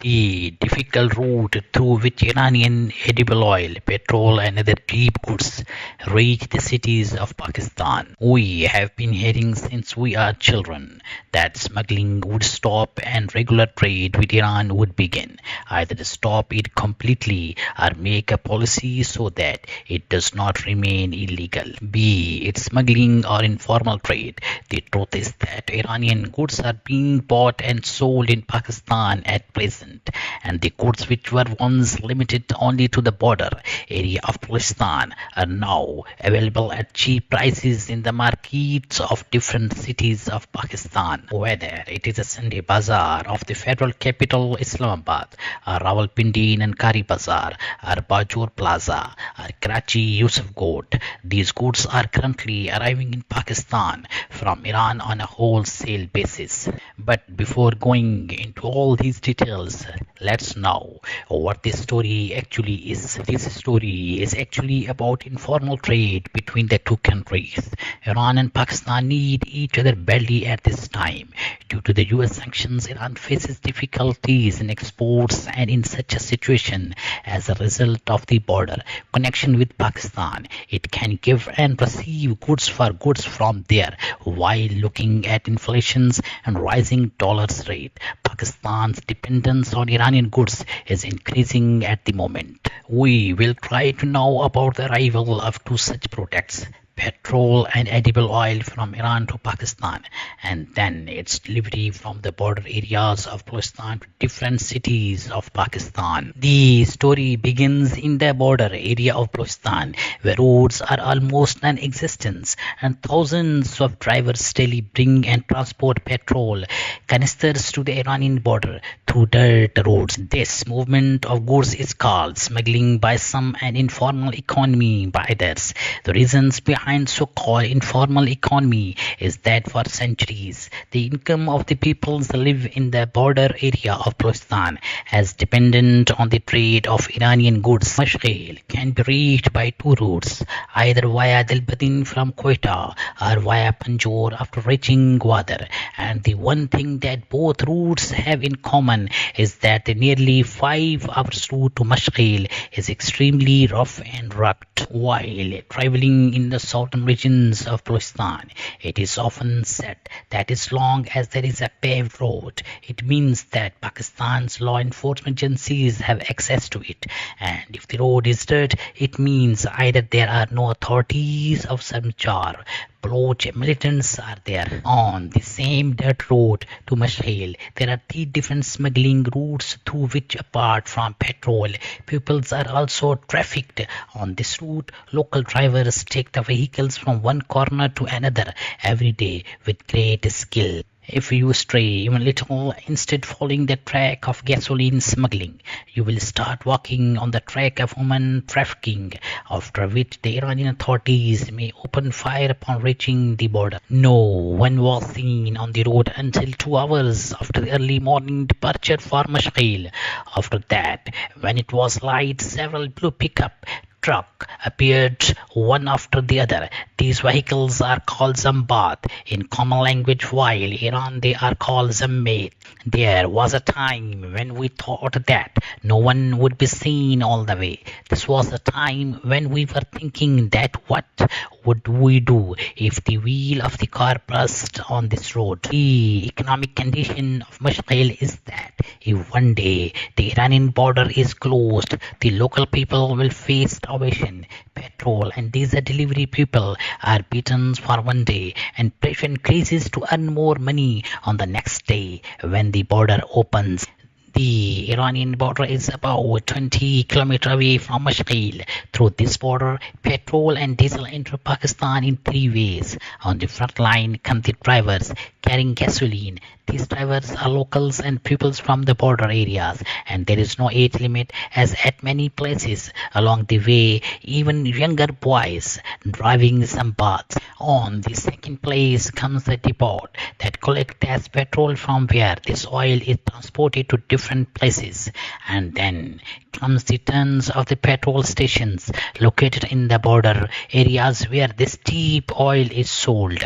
The difficult route through which Iranian edible oil, petrol and other cheap goods reach the cities of Pakistan. We have been hearing since we are children that smuggling would stop and regular trade with Iran would begin. Either to stop it completely or make a policy so that it does not remain illegal. Be it smuggling or informal trade, the truth is that Iranian goods are being bought and sold in Pakistan at present, and the goods which were once limited only to the border area of Pakistan are now available at cheap prices in the markets of different cities of Pakistan. Whether it is a Sunday bazaar of the federal capital Islamabad, or Rawalpindi Nankari Bazaar, or Bajor Plaza, or Karachi Yusuf Goat, these goods are currently arriving in Pakistan from Iran on a wholesale basis. But before going into all these details, let's know what this story actually is. This story is actually about informal trade between the two countries. Iran and Pakistan need each other badly at this time. Due to the US sanctions, Iran faces difficulties in exports, and in such a situation, as a result of the border connection with Pakistan, it can give and receive goods for goods from there. While looking at inflations and rising dollars rate, Pakistan's dependence on Iranian goods is increasing at the moment. We will try to know about the arrival of two such products, petrol and edible oil from Iran to Pakistan, and then its delivery from the border areas of Pakistan to different cities of Pakistan. The story begins in the border area of Pakistan, where roads are almost non-existent, and thousands of drivers daily bring and transport petrol canisters to the Iranian border through dirt roads. This movement of goods is called smuggling by some and informal economy by others. The reasons behind so-called informal economy is that for centuries the income of the peoples live in the border area of Pakistan as dependent on the trade of Iranian goods. Mashghil can be reached by two routes, either via Dilbadin from Quetta or via Panjor after reaching Gwadar, and the one thing that both routes have in common is that the nearly 5 hours route to Mashghil is extremely rough and rugged. While traveling in the southern regions of Pakistan, it is often said that as long as there is a paved road, it means that Pakistan's law enforcement agencies have access to it, and if the road is dirt, it means either there are no authorities of Samchar, Baloch militants are there. On the same dirt road to Mashghil, there are 3 different smuggling routes through which, apart from petrol, peoples are also trafficked. On this route, local drivers take the vehicles from one corner to another every day with great skill. If you stray even little, instead following the track of gasoline smuggling, you will start walking on the track of human trafficking, after which the Iranian authorities may open fire upon reaching the border. No one was seen on the road until 2 hours after the early morning departure for Mashghil. After that, when it was light, several blue pickup truck appeared one after the other. These vehicles are called Zambat in common language, while in Iran they are called Zammet. There was a time when we thought that no one would be seen all the way. This was a time when we were thinking that what would we do if the wheel of the car burst on this road. The economic condition of Mashghil is that if one day the Iranian border is closed, the local people will face starvation. Petrol and diesel delivery people are beaten for one day, and pressure increases to earn more money on the next day when the border opens. The Iranian border is about 20 kilometers away from Mashghil. Through this border, petrol and diesel enter Pakistan in 3 ways. On the front line come the drivers carrying gasoline. These drivers are locals and pupils from the border areas, and there is no age limit, as at many places along the way, even younger boys driving some baths. On the second place comes the depot that collects as petrol, from where this oil is transported to different places, and then comes the tons of the petrol stations located in the border areas where this cheap oil is sold.